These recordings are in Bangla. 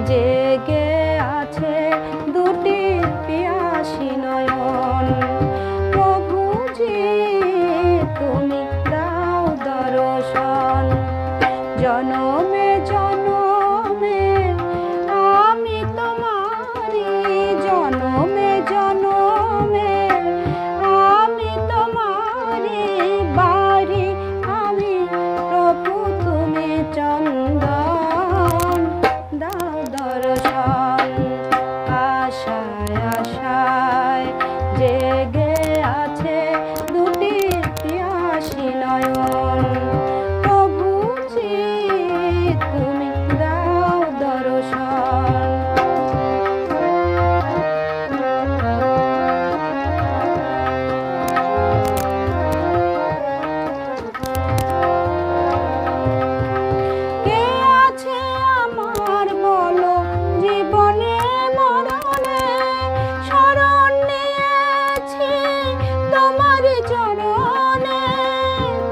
জেগে আছে দুটি পিয়াসী নয়ন। প্রভুজি তুমি দাও দর্শন। জনমে জনমে আমি তোমারি, জনমে জনমে আমি তোমারি, বাড়ি আমি প্রভু তুমি চন্দন। দাও দর্শন। আশায় আশায় জেগে আছে দুটি পিয়াসী নয়ন। প্রভুজি তুমি দাও দর্শন। কে আছে আমার বলো জীবনে মরণে, শরণ নিয়েছি তোমার চরণে।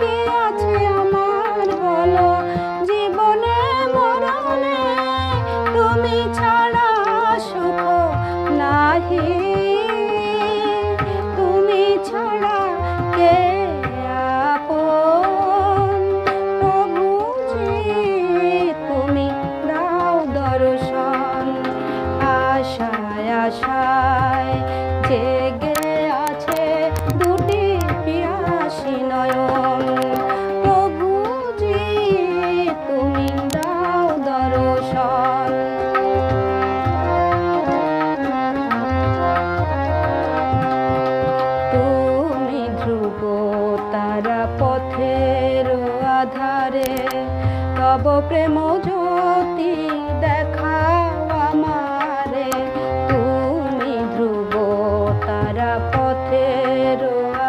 কে আছে আমার বলো জীবনে মরণে, তুমি ছাড়া সুখ নাহি, তুমি ছাড়া কে আপন। প্রভুজি তুমি দাও দর্শন। আশায় আশায় জেগে আছে দুটি পিয়াসী নয়ন। প্রভুজি তুমি দাও দর্শন। তুমি ধ্রুব তারা পথের আধারে, তব প্রেম জ্যোতি দেখাও আমারে। তুমি ধ্রুব তারা পথের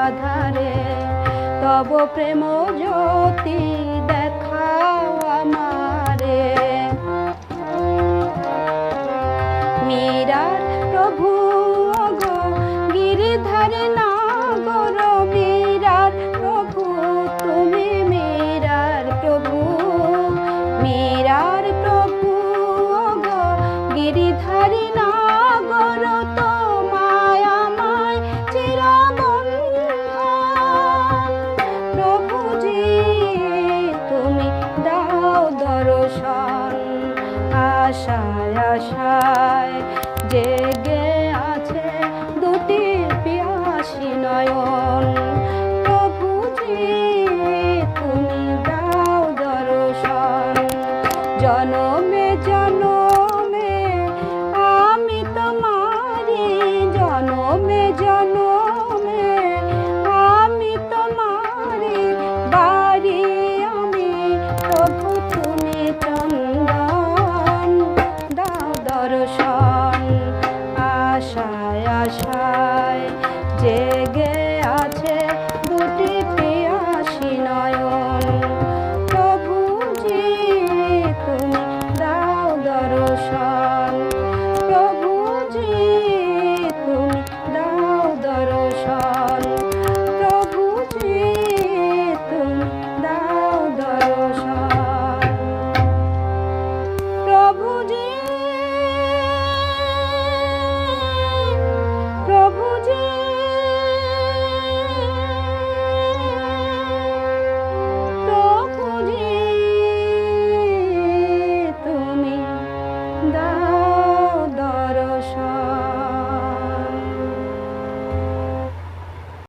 আধারে, তব প্রেম জ্যোতি